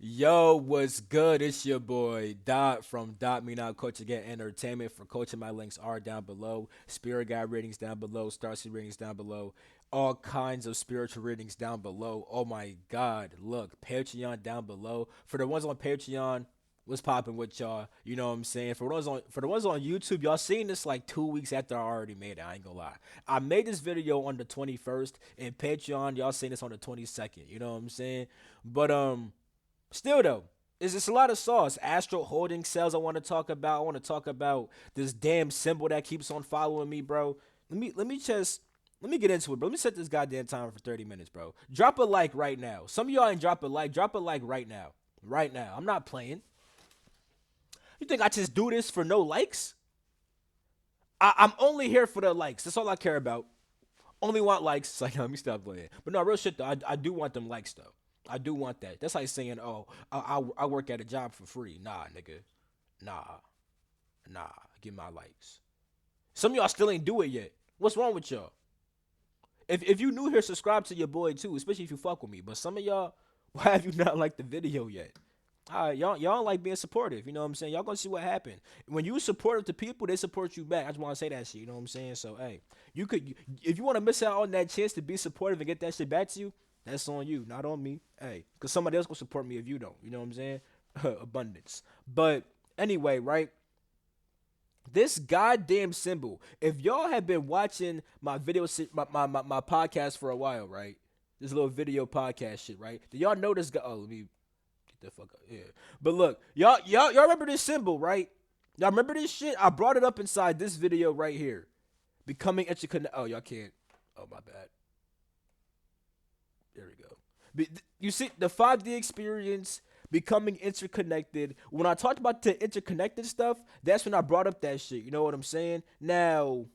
Yo, what's good? It's your boy Dot from Dot Me Not Coach Again Entertainment. For coaching, my links are down below. Spirit Guide ratings down below. Starseed ratings down below. All kinds of spiritual ratings down below. Oh my God! Look, Patreon down below. For the ones on Patreon, what's popping with y'all? You know what I'm saying? For the ones on YouTube, y'all seen this like 2 weeks after I already made it. I ain't gonna lie. I made this video on the 21st, and Patreon, y'all seen this on the 22nd. You know what I'm saying? But. Still though, is just a lot of sauce. Astral holding cells I want to talk about. I want to talk about this damn symbol that keeps on following me, bro. Let me get into it, bro. Let me set this goddamn timer for 30 minutes, bro. Drop a like right now. Some of y'all ain't drop a like. Drop a like right now. Right now. I'm not playing. You think I just do this for no likes? I'm only here for the likes. That's all I care about. Only want likes. It's like, let me stop playing. But no, real shit though. I do want them likes though. I do want that. That's like saying, oh, I work at a job for free. Nah, nigga. Nah, nah. Get my likes. Some of y'all still ain't do it yet. What's wrong with y'all? If you new here, subscribe to your boy too, especially if you fuck with me. But some of y'all, why have you not liked the video yet? All right, y'all don't like being supportive. You know what I'm saying? Y'all gonna see what happened. When you supportive to people, they support you back. I just want to say that shit. You know what I'm saying? So hey, if you want to miss out on that chance to be supportive and get that shit back to you, that's on you, not on me. Hey, because somebody else gonna support me if you don't. You know what I'm saying? Abundance. But anyway, right? This goddamn symbol. If y'all have been watching my video, my podcast for a while, right? This little video podcast shit, right? Do y'all know this guy? Oh, let me get the fuck up. Yeah. But look, y'all remember this symbol, right? Y'all remember this shit? I brought it up inside this video right here. Becoming interconnected. Oh, y'all can't. Oh, my bad. There we go. You see, the 5D experience, becoming interconnected. When I talked about the interconnected stuff, that's when I brought up that shit. You know what I'm saying? Now,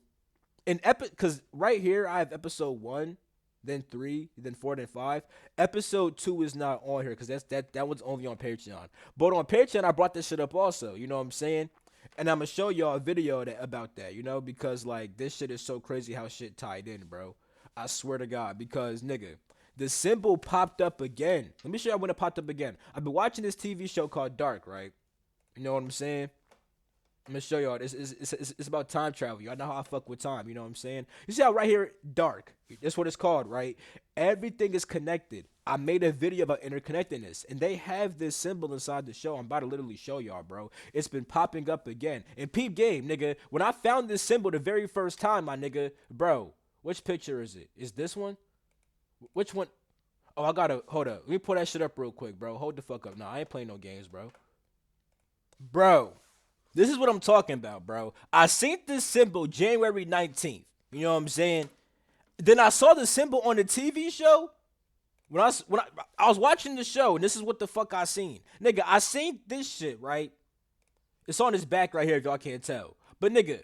because right here I have episode one, then three, then four, then five. Episode two is not on here because that one's only on Patreon. But on Patreon, I brought this shit up also. You know what I'm saying? And I'm gonna show y'all a video about that. You know, because like this shit is so crazy how shit tied in, bro. I swear to God, because nigga, the symbol popped up again. Let me show you when it popped up again. I've been watching this TV show called Dark, right? You know what I'm saying? I'm gonna show y'all. It's about time travel. Y'all know how I fuck with time. You know what I'm saying? You see how right here, dark. That's what it's called, right? Everything is connected. I made a video about interconnectedness, and they have this symbol inside the show. I'm about to literally show y'all, bro. It's been popping up again. And peep game, nigga. When I found this symbol the very first time, my nigga, bro. Which picture is it? Is this one? Which one? Oh, I gotta hold up. Let me pull that shit up real quick, bro. Hold the fuck up. Nah, I ain't playing no games, bro. Bro, this is what I'm talking about, bro. I seen this symbol January 19th. You know what I'm saying? Then I saw the symbol on the TV show. When I was watching the show, and this is what the fuck I seen. Nigga, I seen this shit, right? It's on his back right here if y'all can't tell. But nigga,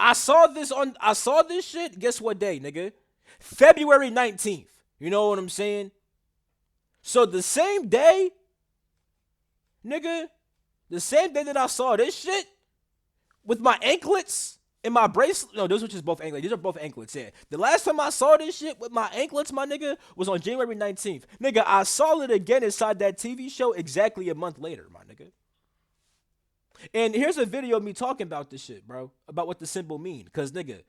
I saw this shit, guess what day, nigga? February 19th. You know what I'm saying? So the same day, nigga, the same day that I saw this shit with my anklets and my bracelet. No, those were just both anklets. These are both anklets, yeah. The last time I saw this shit with my anklets, my nigga, was on January 19th. Nigga, I saw it again inside that TV show exactly a month later, my nigga. And here's a video of me talking about this shit, bro. About what the symbol mean. Cause nigga,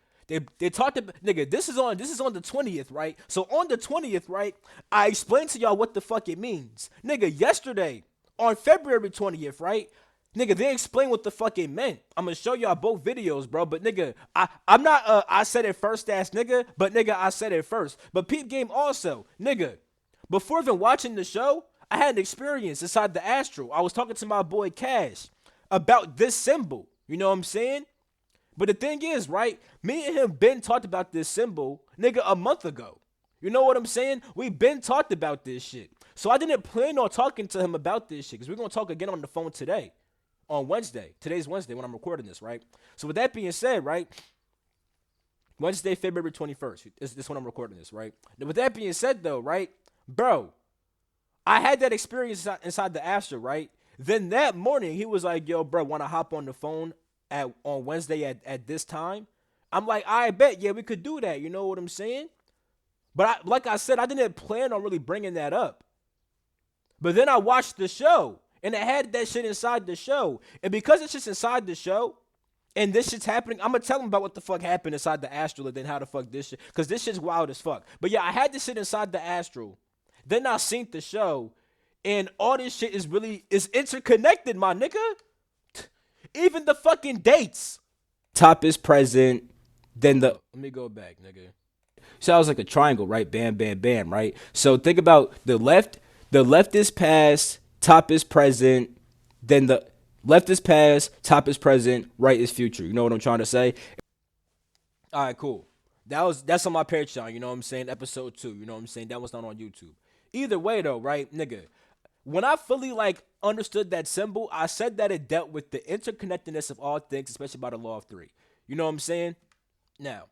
they talked about nigga, this is on the 20th, right? So on the 20th, right, I explained to y'all what the fuck it means. Nigga, yesterday, on February 20th, right? Nigga, they explained what the fuck it meant. I'm gonna show y'all both videos, bro. But nigga, I'm not I said it first ass nigga, but nigga, I said it first. But peep game also, nigga, before even watching the show, I had an experience inside the Astral. I was talking to my boy Cash about this symbol. You know what I'm saying? But the thing is, right? Me and him been talked about this symbol, nigga, a month ago. You know what I'm saying? We been talked about this shit. So I didn't plan on talking to him about this shit because we're gonna talk again on the phone today, on Wednesday. Today's Wednesday when I'm recording this, right? So with that being said, right? Wednesday, February 21st. This when I'm recording this, right? With that being said, though, right, bro, I had that experience inside the Astro, right? Then that morning, he was like, yo, bro, want to hop on the phone on Wednesday at this time? I'm like, I bet, yeah, we could do that. You know what I'm saying? But like I said, I didn't plan on really bringing that up. But then I watched the show, and it had that shit inside the show. And because it's just inside the show, and this shit's happening, I'm gonna tell them about what the fuck happened inside the Astral, and then how the fuck this shit, because this shit's wild as fuck. But yeah, I had this shit inside the Astral. Then I seen the show, and all this shit is interconnected, my nigga. Even the fucking dates. Top is present, then the let me go back, nigga. So I was like a triangle, right? Bam, bam, bam, right? So think about the left is past, top is present, then the left is past, top is present, right is future. You know what I'm trying to say? All right, cool. That's on my Patreon, you know what I'm saying? Episode 2, you know what I'm saying? That was not on YouTube. Either way though, right, nigga? When I fully like understood that symbol, I said that it dealt with the interconnectedness of all things, especially by the law of three. You know what I'm saying? Now,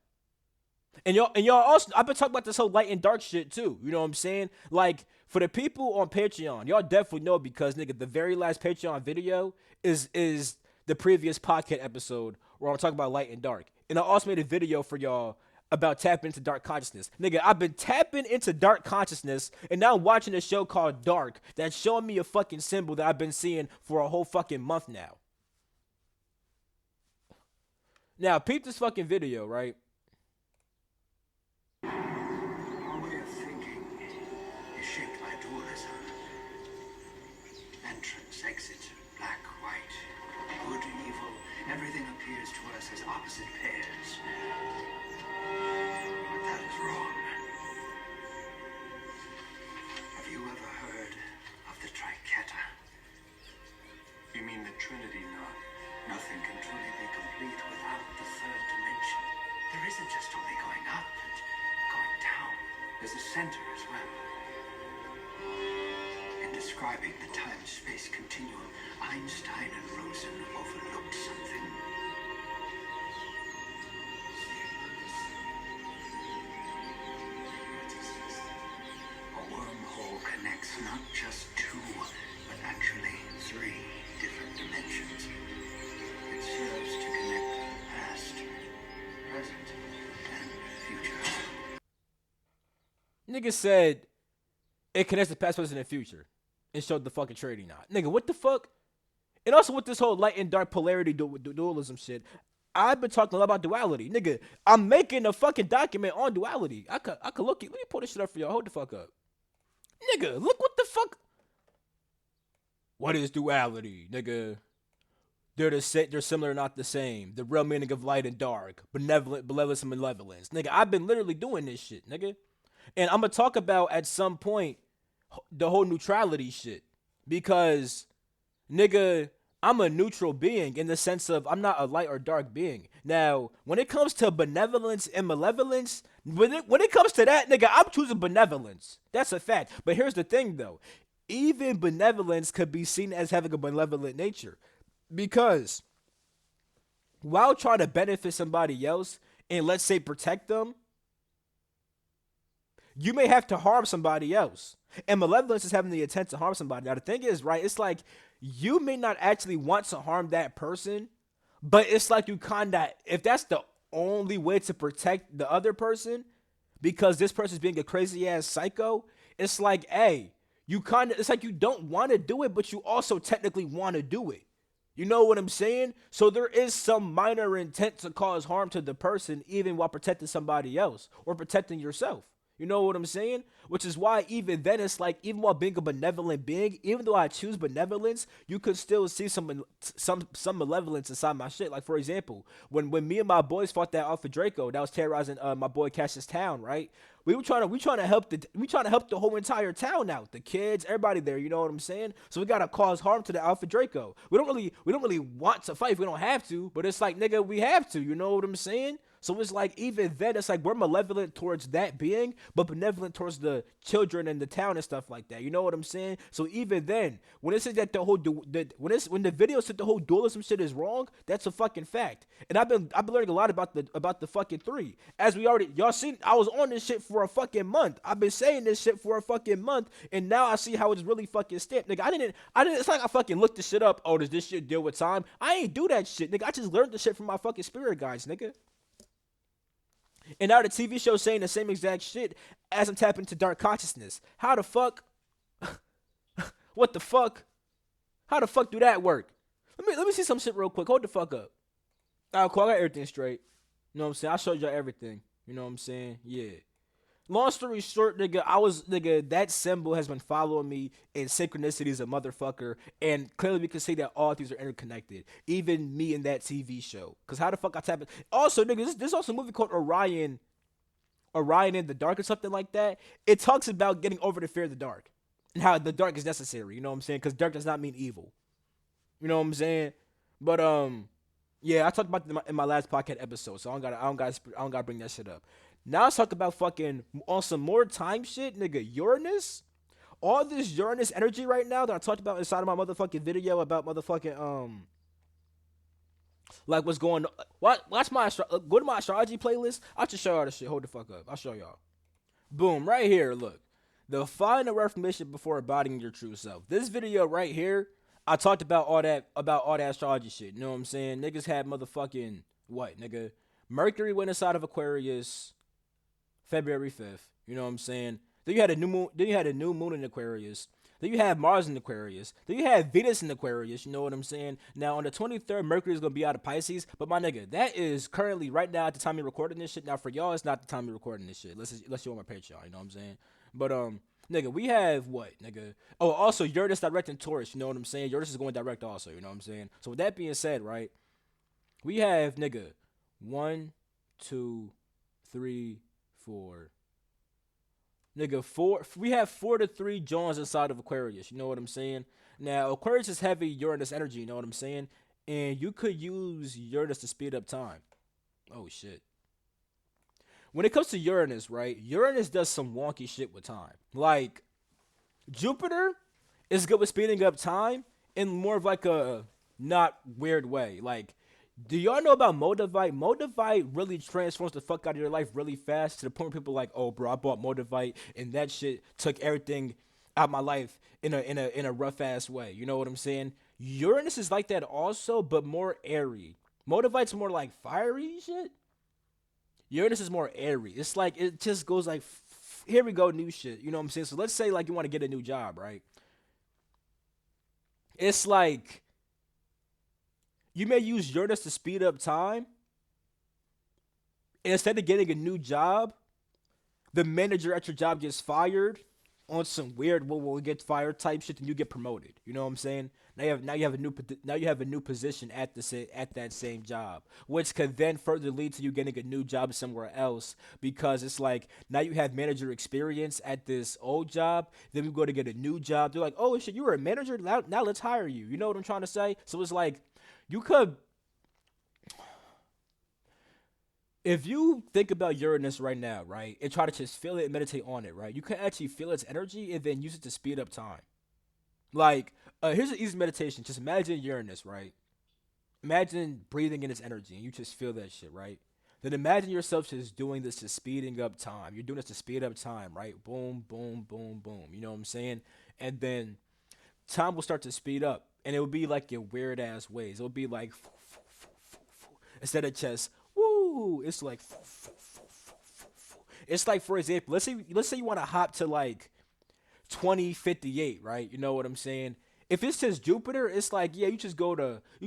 and y'all also, I've been talking about this whole light and dark shit too. You know what I'm saying? Like for the people on Patreon, y'all definitely know because nigga, the very last Patreon video is the previous podcast episode where I'm talking about light and dark. And I also made a video for y'all about tapping into dark consciousness. Nigga, I've been tapping into dark consciousness and now I'm watching a show called Dark that's showing me a fucking symbol that I've been seeing for a whole fucking month now. Now, peep this fucking video, right? Our way of thinking is shaped by dualism. Entrance, exit, black, white, good, evil. Everything appears to us as opposite pairs. But that is wrong. Have you ever heard of the Triketa? You mean the Trinity? No. Nothing can truly be complete without the third dimension. There isn't just only going up and going down. There's a center as well. In describing the time-space continuum, Einstein and Rosen overlooked something. A wormhole connects not just two, but actually three different dimensions. It serves to connect the past, present, and future. Nigga said it connects the past, present, and future. And showed the fucking Trinity knot. Nigga, what the fuck? And also with this whole light and dark polarity dualism shit, I've been talking a lot about duality. Nigga, I'm making a fucking document on duality. I could look at, let me pull this shit up for y'all. Hold the fuck up. Nigga, look what the fuck. What is duality, nigga? They're similar, not the same. The real meaning of light and dark, benevolence and malevolence. Nigga, I've been literally doing this shit, nigga. And I'm gonna talk about at some point the whole neutrality shit. Because, nigga, I'm a neutral being in the sense of I'm not a light or dark being. Now, when it comes to benevolence and malevolence, when it comes to that, nigga, I'm choosing benevolence. That's a fact. But here's the thing, though. Even benevolence could be seen as having a benevolent nature. Because while trying to benefit somebody else and let's say protect them, you may have to harm somebody else. And malevolence is having the intent to harm somebody. Now, the thing is, right, it's like you may not actually want to harm that person, but it's like you kind of, if that's the only way to protect the other person, because this person's being a crazy ass psycho, it's like, hey, it's like you don't want to do it, but you also technically want to do it. You know what I'm saying? So there is some minor intent to cause harm to the person, even while protecting somebody else or protecting yourself. You know what I'm saying? Which is why even then it's like, even while being a benevolent being, even though I choose benevolence, you could still see some malevolence inside my shit. Like for example, when me and my boys fought that Alpha Draco that was terrorizing my boy Cassius town, right? We trying to help the whole entire town out, the kids, everybody there. You know what I'm saying? So we gotta cause harm to the Alpha Draco. We don't really want to fight. We don't have to, but it's like, nigga, we have to. You know what I'm saying? So it's like, even then, it's like we're malevolent towards that being, but benevolent towards the children and the town and stuff like that. You know what I'm saying? So even then, when it says that when the video said the whole dualism shit is wrong, that's a fucking fact. And I've been learning a lot about the fucking three. As y'all seen, I was on this shit for a fucking month. I've been saying this shit for a fucking month, and now I see how it's really fucking stamped, nigga. I didn't. It's like I fucking looked this shit up. Oh, does this shit deal with time? I ain't do that shit, nigga. I just learned the shit from my fucking spirit guides, nigga. And now the TV show saying the same exact shit as I'm tapping into dark consciousness. How the fuck? What the fuck? How the fuck do that work? Let me see some shit real quick. Hold the fuck up. Alright, cool. I got everything straight. You know what I'm saying? I showed y'all everything. You know what I'm saying? Yeah. Long story short, nigga, that symbol has been following me in synchronicity as a motherfucker, and clearly we can see that all things are interconnected. Even me in that TV show. Cause how the fuck I tap it? Also, nigga, there's also a movie called Orion in the Dark or something like that. It talks about getting over the fear of the dark and how the dark is necessary. You know what I'm saying? Because dark does not mean evil. You know what I'm saying? But yeah, I talked about it in my last podcast episode, so I don't gotta bring that shit up. Now let's talk about fucking on some more time shit, nigga. Uranus, all this Uranus energy right now that I talked about inside of my motherfucking video about motherfucking like what's going on. Watch my go to my astrology playlist. I'll just show y'all this shit. Hold the fuck up. I'll show y'all. Boom, right here. Look, the final reformation before embodying your true self. This video right here, I talked about all that astrology shit. You know what I'm saying? Niggas had motherfucking what, nigga? Mercury went inside of Aquarius February 5th. You know what I'm saying? Then you had a new moon. Then you had a new moon in Aquarius. Then you have Mars in Aquarius. Then you have Venus in Aquarius. You know what I'm saying? Now on the 23rd, Mercury is gonna be out of Pisces. But my nigga, that is currently right now at the time you're recording this shit. Now for y'all, it's not the time you're recording this shit. Unless you on my Patreon. You know what I'm saying? But nigga, we have what, nigga? Oh, also Uranus direct in Taurus. You know what I'm saying? Uranus is going direct also. You know what I'm saying? So with that being said, right? We have nigga, 1, 2, 3, 4. Nigga, four. We have 4 to 3 Johns inside of Aquarius. You know what I'm saying? Now Aquarius is heavy Uranus energy. You know what I'm saying? And you could use Uranus to speed up time. Oh shit. When it comes to Uranus, right? Uranus does some wonky shit with time. Like Jupiter is good with speeding up time in more of like a not weird way. Like, do y'all know about Moldavite? Moldavite really transforms the fuck out of your life really fast to the point where people are like, oh, bro, I bought Moldavite and that shit took everything out my life in a rough ass way. You know what I'm saying? Uranus is like that also, but more airy. Moldavite's more like fiery shit. Uranus is more airy. It's like it just goes like, here we go, new shit. You know what I'm saying? So let's say like you want to get a new job, right? It's like you may use Uranus to speed up time. And instead of getting a new job, the manager at your job gets fired on some weird will get fired type shit, and you get promoted. You know what I'm saying? Now you have a new position at that same job, which could then further lead to you getting a new job somewhere else because it's like now you have manager experience at this old job. Then we go to get a new job. They're like, oh shit, you were a manager. Now let's hire you. You know what I'm trying to say? So it's like you could if you think about Uranus right now, right, and try to just feel it and meditate on it, right, you can actually feel its energy and then use it to speed up time. Like, here's an easy meditation. Just imagine Uranus, right? Imagine breathing in its energy and you just feel that shit, right? Then imagine yourself just doing this to speeding up time. You're doing this to speed up time, right? Boom, boom, boom, boom. You know what I'm saying? And then time will start to speed up. And it will be like in weird ass ways. It'll be like instead of just woo, it's like it's like for example, let's say you want to hop to like 2058, right? You know what I'm saying? If it's just Jupiter, it's like yeah, you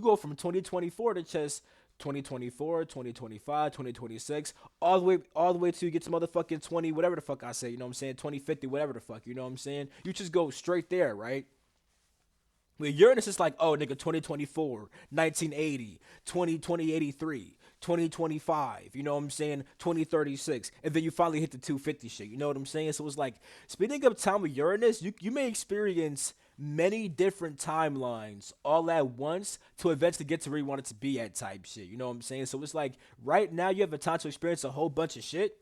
go from 2024 to just 2024, 2025, 2026, all the way to you get to motherfucking 20 whatever the fuck I say, you know what I'm saying? 2050 whatever the fuck, you know what I'm saying? You just go straight there, right? With Uranus, it's like, oh, nigga, 2024, 1980, 2083, 2025, you know what I'm saying? 2036. And then you finally hit the 250 shit, you know what I'm saying? So it's like, speeding up time with Uranus, you may experience many different timelines all at once to eventually get to where you want it to be at type shit, you know what I'm saying? So it's like, right now you have a time to experience a whole bunch of shit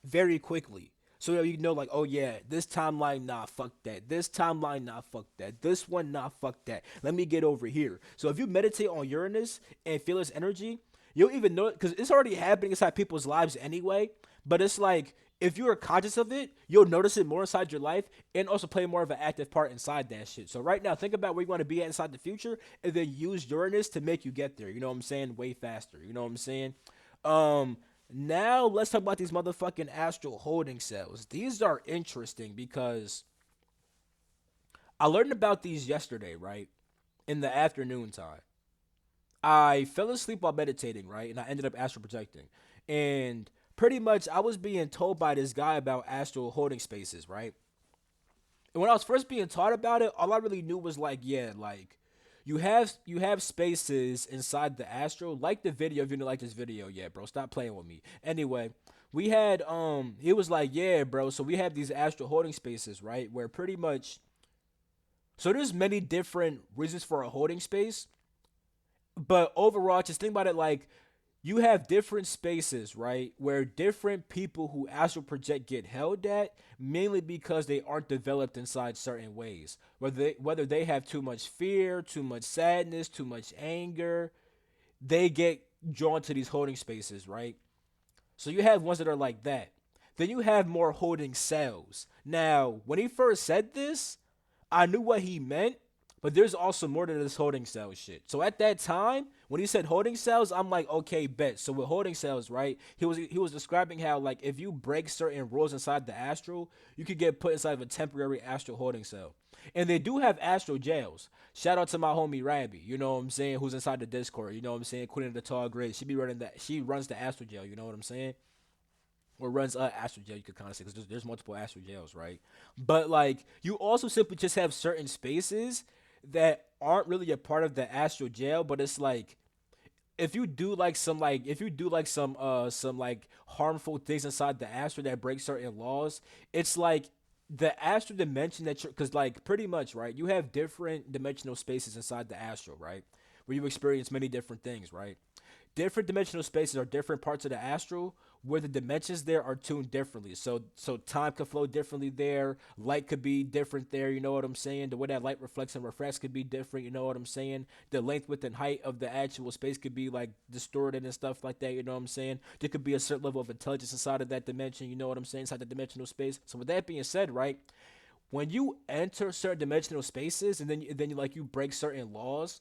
very quickly. So you know, like, oh yeah, this timeline, nah, fuck that. This timeline, nah, fuck that. This one, nah, fuck that. Let me get over here. So if you meditate on Uranus and feel its energy, you'll even know it because it's already happening inside people's lives anyway. But it's like if you are conscious of it, you'll notice it more inside your life and also play more of an active part inside that shit. So right now, think about where you want to be at inside the future and then use Uranus to make you get there. You know what I'm saying? Way faster. You know what I'm saying? Um, Now let's talk about these motherfucking astral holding cells. These are interesting because I learned about these yesterday, right? In the afternoon time. I fell asleep while meditating, right? And I ended up astral projecting. And pretty much I was being told by this guy about astral holding spaces, right? And when I was first being taught about it, all I really knew was like, yeah, like you have spaces inside the astral, like the video. If you didn't like this video, yeah, bro, stop playing with me. Anyway, we had he was like, yeah, bro, so we have these astral holding spaces, right? Where pretty much so there's many different reasons for a holding space, but overall, just think about it like you have different spaces, right, where different people who astral project get held at, mainly because they aren't developed inside certain ways. Whether they have too much fear, too much sadness, too much anger, they get drawn to these holding spaces, right? So you have ones that are like that. Then you have more holding cells. Now, when he first said this, I knew what he meant, but there's also more to this holding cell shit. So at that time, when he said holding cells, I'm like, okay, bet. So with holding cells, right? He was describing how like if you break certain rules inside the astral, you could get put inside of a temporary astral holding cell. And they do have astral jails. Shout out to my homie Rabby, you know what I'm saying, who's inside the Discord, you know what I'm saying, Queen of the Tall Grid. She runs the astral jail, you know what I'm saying? Or runs astral jail, you could kind of say, because there's multiple astral jails, right? But like you also simply just have certain spaces that aren't really a part of the astral jail, but it's like if you do like some like harmful things inside the astral that break certain laws, it's like the astral dimension that you're, because like pretty much, right, you have different dimensional spaces inside the astral, right, where you experience many different things, right? Different dimensional spaces are different parts of the astral where the dimensions there are tuned differently. So time could flow differently there. Light could be different there. You know what I'm saying? The way that light reflects and refracts could be different. You know what I'm saying? The length, width, and height of the actual space could be like distorted and stuff like that. You know what I'm saying? There could be a certain level of intelligence inside of that dimension. You know what I'm saying? Inside the dimensional space. So with that being said, right? When you enter certain dimensional spaces and then you break certain laws,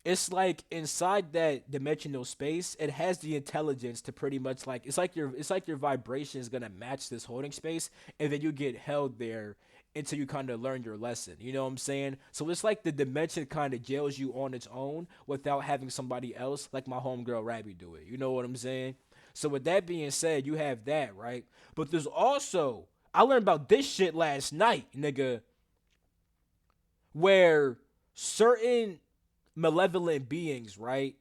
it's like inside that dimensional space, it has the intelligence to pretty much like it's like your vibration is gonna match this holding space, and then you get held there until you kind of learn your lesson. You know what I'm saying? So it's like the dimension kind of jails you on its own without having somebody else like my homegirl Rabby do it. You know what I'm saying? So with that being said, you have that, right? But there's also I learned about this shit last night, nigga, where certain malevolent beings, right,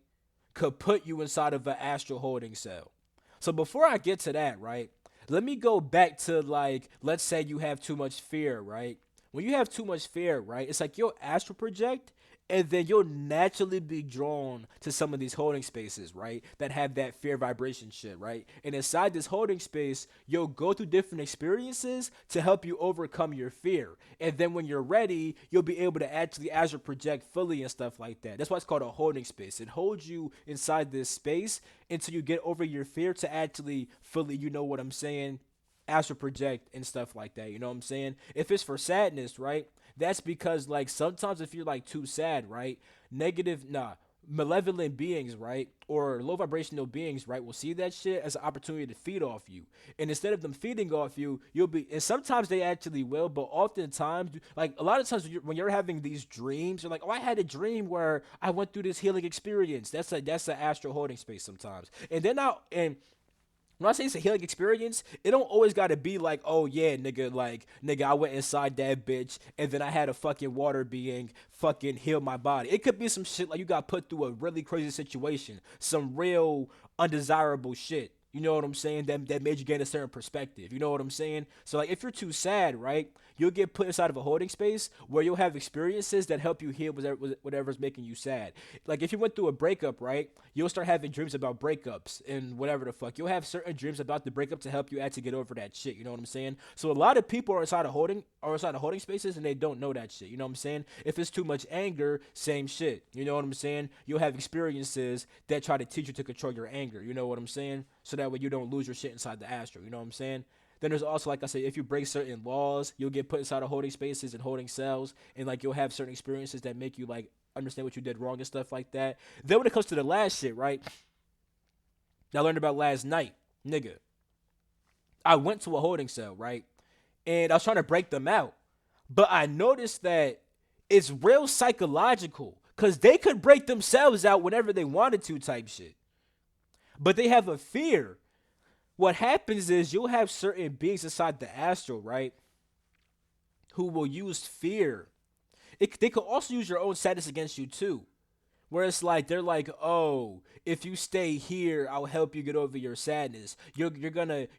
could put you inside of an astral holding cell. So before I get to that, right, let me go back to like, let's say you have too much fear, right? When you have too much fear, right, it's like you'll astral project and then you'll naturally be drawn to some of these holding spaces, right? That have that fear vibration shit, right? And inside this holding space, you'll go through different experiences to help you overcome your fear. And then when you're ready, you'll be able to actually astral project fully and stuff like that. That's why it's called a holding space. It holds you inside this space until you get over your fear to actually fully, you know what I'm saying, astral project and stuff like that. You know what I'm saying? If it's for sadness, right? That's because like sometimes if you're like too sad, right? Negative, nah, malevolent beings, right? Or low vibrational beings, right? Will see that shit as an opportunity to feed off you. And instead of them feeding off you, you'll be, and sometimes they actually will, but oftentimes, like a lot of times when you're having these dreams, you're like, oh, I had a dream where I went through this healing experience. That's an astral holding space sometimes. And then now, and when I say it's a healing experience, it don't always gotta be like, oh yeah, nigga, like nigga, I went inside that bitch and then I had a fucking water being fucking heal my body. It could be some shit like you got put through a really crazy situation, some real undesirable shit. You know what I'm saying? That made you gain a certain perspective. You know what I'm saying? So like if you're too sad, right? You'll get put inside of a holding space where you'll have experiences that help you heal whatever's making you sad. Like if you went through a breakup, right? You'll start having dreams about breakups and whatever the fuck. You'll have certain dreams about the breakup to help you actually get over that shit. You know what I'm saying? So a lot of people are inside of holding spaces and they don't know that shit. You know what I'm saying? If it's too much anger, same shit. You know what I'm saying? You'll have experiences that try to teach you to control your anger. You know what I'm saying? So that way you don't lose your shit inside the astral. You know what I'm saying? Then there's also, like I said, if you break certain laws, you'll get put inside of holding spaces and holding cells, and like you'll have certain experiences that make you like understand what you did wrong and stuff like that. Then when it comes to the last shit, right? That I learned about last night, nigga. I went to a holding cell, right? And I was trying to break them out, but I noticed that it's real psychological because they could break themselves out whenever they wanted to, type shit. But they have a fear. What happens is you'll have certain beings inside the astral, right, who will use fear. They could also use your own sadness against you too. Where it's like they're like, oh, if you stay here, I'll help you get over your sadness. You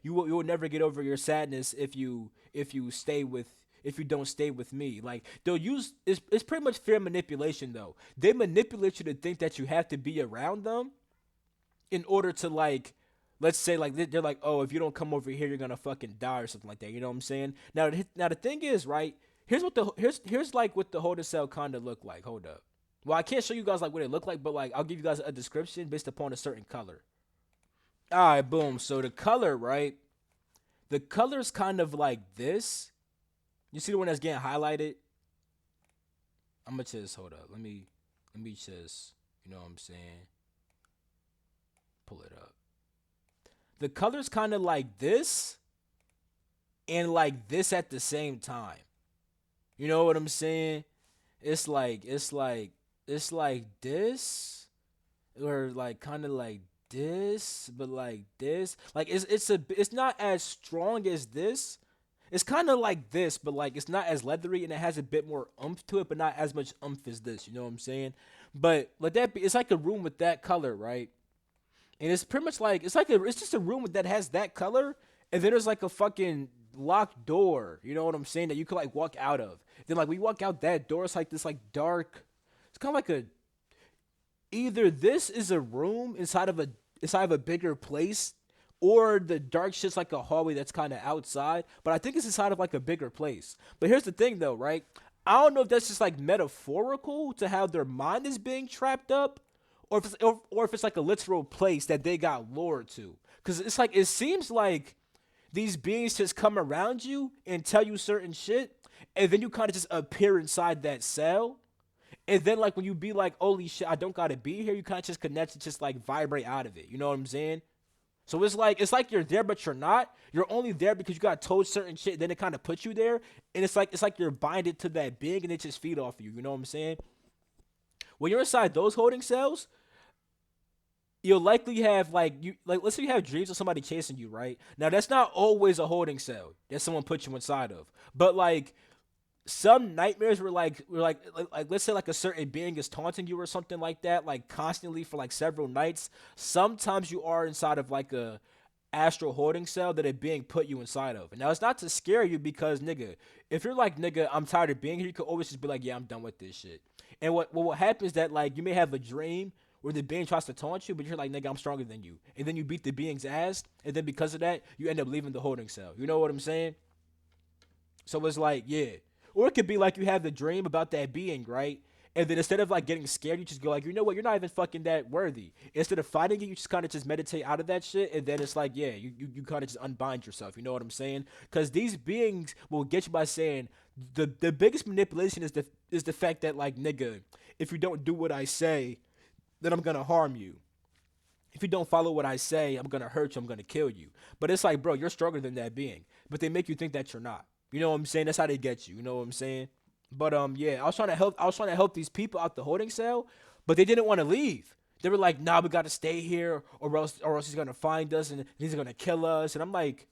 will never get over your sadness if you don't stay with me. Like they'll use it's pretty much fear manipulation though. They manipulate you to think that you have to be around them in order to like, let's say like they're like, oh, if you don't come over here, you're gonna fucking die or something like that. You know what I'm saying? Now the thing is, right? Here's like what the Holder Cell kind of look like. Hold up. Well, I can't show you guys like what it look like, but like I'll give you guys a description based upon a certain color. All right, boom. So the color, right? The color's kind of like this. You see the one that's getting highlighted? I'm gonna just hold up. Let me just, you know what I'm saying? Pull it up. The color's kind of like this and like this at the same time. You know what I'm saying? It's like this or like kind of like this, but like this. Like it's not as strong as this. It's kind of like this, but like it's not as leathery and it has a bit more oomph to it, but not as much oomph as this. You know what I'm saying? But let that be. It's like a room with that color, right? And it's pretty much like it's just a room that has that color, and then there's like a fucking locked door. You know what I'm saying? That you could like walk out of. Then like we walk out that door, it's like this like dark. It's kind of like a either this is a room inside of a bigger place, or the dark shit's like a hallway that's kind of outside. But I think it's inside of like a bigger place. But here's the thing though, right? I don't know if that's just like metaphorical to how their mind is being trapped up, or if it's like a literal place that they got lured to. Because it's like it seems like these beings just come around you and tell you certain shit, and then you kind of just appear inside that cell. And then like when you be like, holy shit, I don't gotta be here, you kind of just connect to just like vibrate out of it. You know what I'm saying? So it's like you're there, but you're not. You're only there because you got told certain shit. Then it kind of puts you there, and it's like you're binded to that being, and they just feed off of you. You know what I'm saying? When you're inside those holding cells, you'll likely have like you like let's say you have dreams of somebody chasing you, right? Now that's not always a holding cell that someone puts you inside of. But like some nightmares were like let's say like a certain being is taunting you or something like that, like constantly for like several nights. Sometimes you are inside of like a astral hoarding cell that it being put you inside of. And now it's not to scare you because nigga, if you're like nigga, I'm tired of being here, you could always just be like, yeah, I'm done with this shit. And what happens is that like you may have a dream where the being tries to taunt you, but you're like, nigga, I'm stronger than you. And then you beat the being's ass, and then because of that, you end up leaving the holding cell. You know what I'm saying? So it's like, yeah. Or it could be like you have the dream about that being, right? And then instead of like getting scared, you just go like, you know what, you're not even fucking that worthy. Instead of fighting it, you just kind of just meditate out of that shit, and then it's like, yeah, you kind of just unbind yourself. You know what I'm saying? Because these beings will get you by saying the biggest manipulation is the fact that like nigga, if you don't do what I say, then I'm gonna harm you. If you don't follow what I say, I'm gonna hurt you. I'm gonna kill you. But it's like, bro, you're stronger than that being. But they make you think that you're not. You know what I'm saying? That's how they get you. You know what I'm saying? But yeah, I was trying to help. I was trying to help these people out the holding cell, but they didn't want to leave. They were like, "Nah, we gotta stay here, or else he's gonna find us and he's gonna kill us." And I'm like,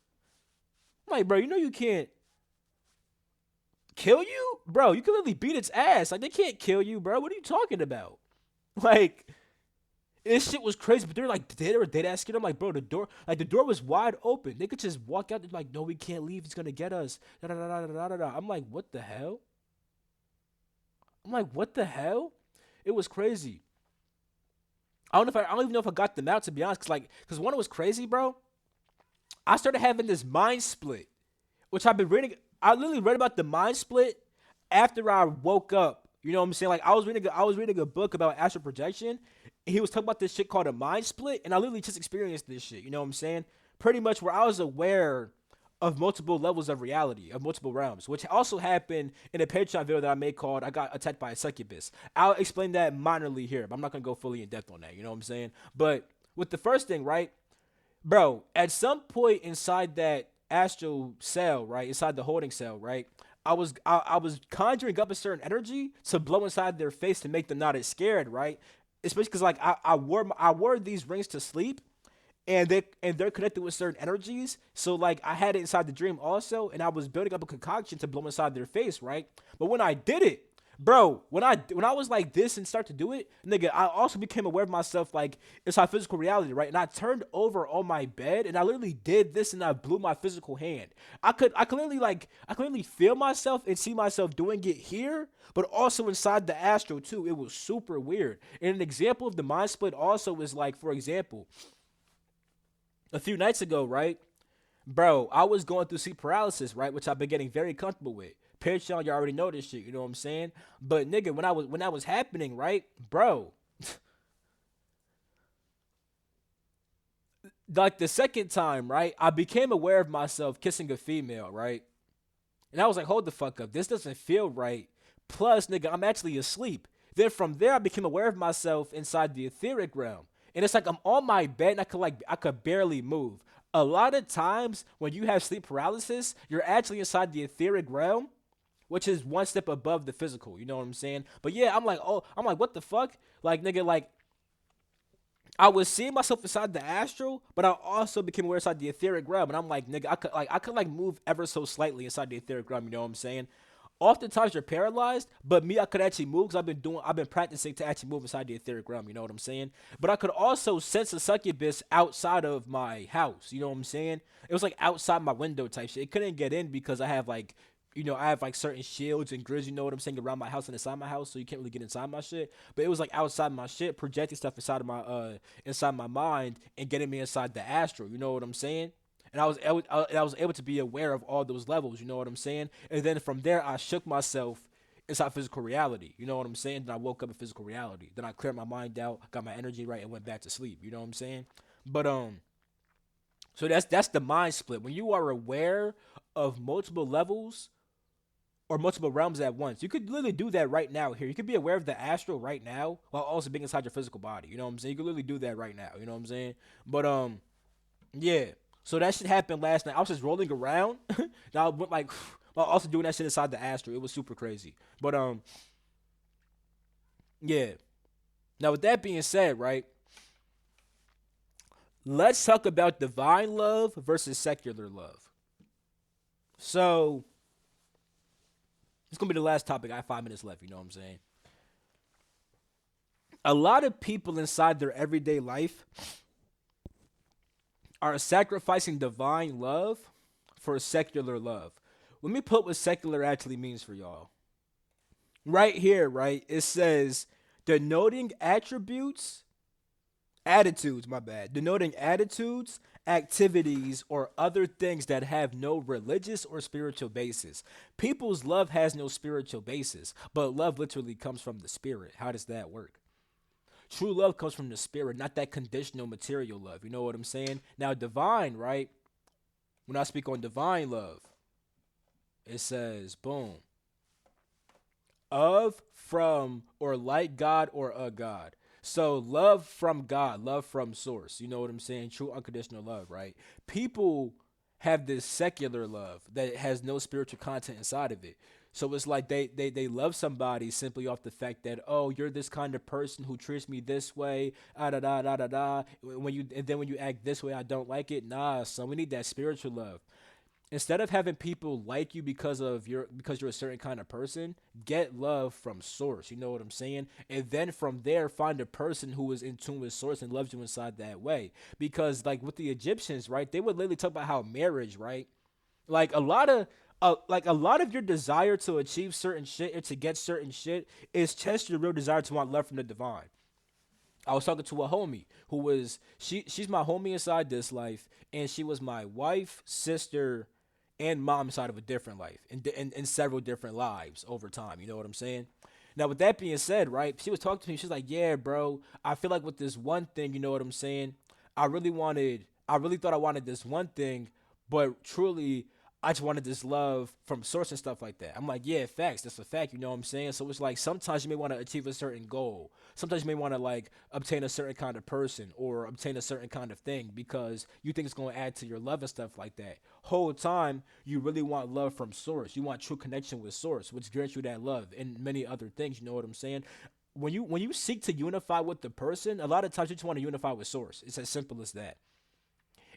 bro, you know you can't kill you, bro. You can literally beat its ass. Like they can't kill you, bro. What are you talking about? Like this shit was crazy, but they were dead ass scared. I'm like, bro, the door was wide open. They could just walk out. They're like, no, we can't leave. He's gonna get us. Da, da, da, da, da, da, da. I'm like, what the hell? I'm like, what the hell? It was crazy. I don't even know if I got them out to be honest, cause one, it was crazy, bro. I started having this mind split, which I've been reading. I literally read about the mind split after I woke up. You know what I'm saying? Like I was reading a book about astral projection. And he was talking about this shit called a mind split, and I literally just experienced this shit. You know what I'm saying? Pretty much where I was aware of multiple levels of reality, of multiple realms, which also happened in a Patreon video that I made called "I Got Attacked by a Succubus." I'll explain that minorly here, but I'm not gonna go fully in depth on that. You know what I'm saying? But with the first thing, right? Bro, at some point inside that astral cell, right, inside the holding cell, right, I was conjuring up a certain energy to blow inside their face to make them not as scared, right? Especially because like I wore these rings to sleep, and they're connected with certain energies. So like I had it inside the dream also, and I was building up a concoction to blow inside their face, right? But when I did it, bro, when I was like this and start to do it, nigga, I also became aware of myself like inside physical reality, right? And I turned over on my bed and I literally did this and I blew my physical hand. I could literally feel myself and see myself doing it here, but also inside the astral too. It was super weird. And an example of the mind split also is like, for example, a few nights ago, right? Bro, I was going through sleep paralysis, right? Which I've been getting very comfortable with. Patreon, you already know this shit, you know what I'm saying? But nigga, when that was happening, right? Bro, like the second time, right? I became aware of myself kissing a female, right? And I was like, hold the fuck up. This doesn't feel right. Plus, nigga, I'm actually asleep. Then from there, I became aware of myself inside the etheric realm. And it's like I'm on my bed and I could barely move. A lot of times when you have sleep paralysis, you're actually inside the etheric realm, which is one step above the physical. You know what I'm saying? But yeah, I'm like, what the fuck? Like, nigga, like I was seeing myself inside the astral, but I also became aware inside the etheric realm. And I'm like, nigga, I could like move ever so slightly inside the etheric realm. You know what I'm saying? Oftentimes you're paralyzed, but me, I could actually move because I've been practicing to actually move inside the etheric realm. You know what I'm saying? But I could also sense a succubus outside of my house. You know what I'm saying? It was like outside my window type shit. It couldn't get in because I have like, I have like certain shields and grids, you know what I'm saying, around my house and inside my house, so you can't really get inside my shit. But it was like outside my shit, projecting stuff inside my mind and getting me inside the astral. You know what I'm saying? And I was able to be aware of all those levels. You know what I'm saying? And then from there, I shook myself inside physical reality. You know what I'm saying? Then I woke up in physical reality. Then I cleared my mind out, got my energy right, and went back to sleep. You know what I'm saying? But so that's the mind split. When you are aware of multiple levels or multiple realms at once. You could literally do that right now here. You could be aware of the astral right now while also being inside your physical body. You know what I'm saying? You could literally do that right now. You know what I'm saying? But yeah. So that shit happened last night. I was just rolling around. Now I went like while also doing that shit inside the astral. It was super crazy. But yeah. Now with that being said, right? Let's talk about divine love versus secular love. So it's gonna be the last topic. I have 5 minutes left. You know what I'm saying? A lot of people inside their everyday life are sacrificing divine love for secular love. Let me put what secular actually means for y'all. Right here, right? It says denoting attributes, attitudes, my bad. Denoting attitudes, activities, or other things that have no religious or spiritual basis. People's love has no spiritual basis, but love literally comes from the spirit. How does that work? True love comes from the spirit, not that conditional material love. You know what I'm saying? Now, divine, right? When I speak on divine love, it says, boom, of, from, or like God or a God. So, love from God, love from source. You know what I'm saying? True unconditional love, right? People have this secular love that has no spiritual content inside of it. So it's like they love somebody simply off the fact that, oh, you're this kind of person who treats me this way, ah da da da da da. When you act this way, I don't like it. Nah, so we need that spiritual love. Instead of having people like you because you're a certain kind of person, get love from source. You know what I'm saying? And then from there, find a person who is in tune with source and loves you inside that way. Because like with the Egyptians, right, they would literally talk about how marriage, right, like a lot of your desire to achieve certain shit or to get certain shit is just your real desire to want love from the divine. I was talking to a homie who was she's my homie inside this life, and she was my wife, sister, and mom inside of a different life in several different lives over time. You know what I'm saying? Now with that being said, right, she was talking to me. She's like, "Yeah, bro, I feel like with this one thing, you know what I'm saying? I really thought I wanted this one thing, but truly." I just wanted this love from source and stuff like that. I'm like, yeah, facts. That's a fact. You know what I'm saying? So it's like sometimes you may want to achieve a certain goal. Sometimes you may want to like obtain a certain kind of person or obtain a certain kind of thing because you think it's going to add to your love and stuff like that. Whole time you really want love from source. You want true connection with source, which grants you that love and many other things. You know what I'm saying? When you seek to unify with the person, a lot of times you just want to unify with source. It's as simple as that.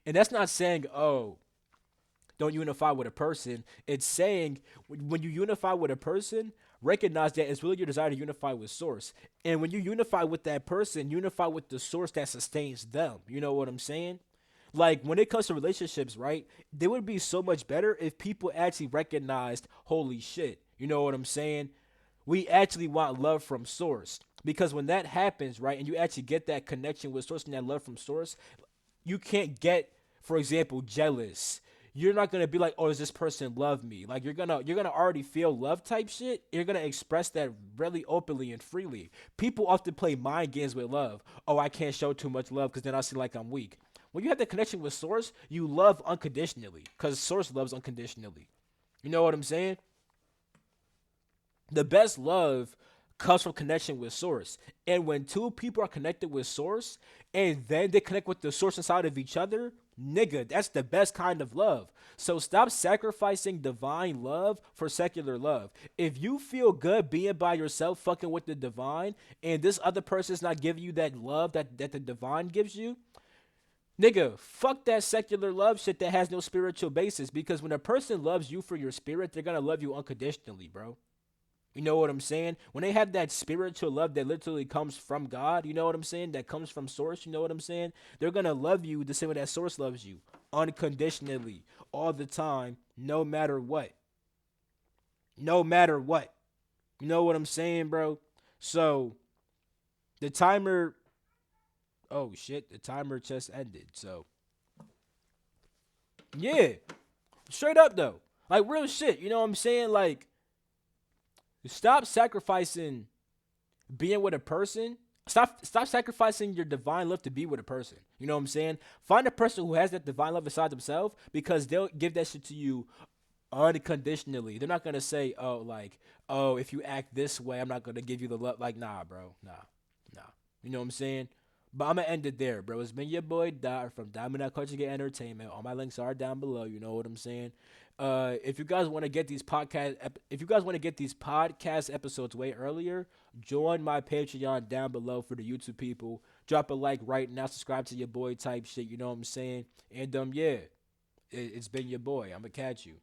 And that's not saying, oh, don't unify with a person. It's saying when you unify with a person, recognize that it's really your desire to unify with source. And when you unify with that person, unify with the source that sustains them. You know what I'm saying? Like when it comes to relationships, right? They would be so much better if people actually recognized, holy shit. You know what I'm saying? We actually want love from source. Because when that happens, right, and you actually get that connection with source and that love from source, you can't get, for example, jealous. You're not gonna be like, oh, does this person love me? Like you're gonna already feel love type shit. You're gonna express that really openly and freely. People often play mind games with love. Oh, I can't show too much love because then I seem like I'm weak. When you have that connection with source, you love unconditionally because source loves unconditionally. You know what I'm saying? The best love comes from connection with source. And when two people are connected with source and then they connect with the source inside of each other, nigga, that's the best kind of love. So stop sacrificing divine love for secular love. If you feel good being by yourself, fucking with the divine, and this other person's not giving you that love that the divine gives you, nigga, fuck that secular love shit that has no spiritual basis. Because when a person loves you for your spirit, they're gonna love you unconditionally, bro. You know what I'm saying? When they have that spiritual love that literally comes from God, you know what I'm saying? That comes from source, you know what I'm saying? They're going to love you the same way that source loves you, unconditionally, all the time, no matter what. No matter what. You know what I'm saying, bro? So, the timer, oh shit, the timer just ended. So, yeah, straight up though. Like real shit, you know what I'm saying? Like, stop sacrificing being with a person. Stop sacrificing your divine love to be with a person. You know what I'm saying? Find a person who has that divine love inside themselves because they'll give that shit to you unconditionally. They're not gonna say, oh, like, oh, if you act this way, I'm not gonna give you the love. Like, nah, bro, nah. You know what I'm saying? But I'm gonna end it there, bro. It's been your boy Dot from Diamond Out Culture Get Entertainment. All my links are down below. You know what I'm saying? If you guys want to get if you guys want to get these podcast episodes way earlier, join my Patreon down below for the YouTube people. Drop a like right now. Subscribe to your boy type shit. You know what I'm saying? And yeah, it's been your boy. I'ma catch you.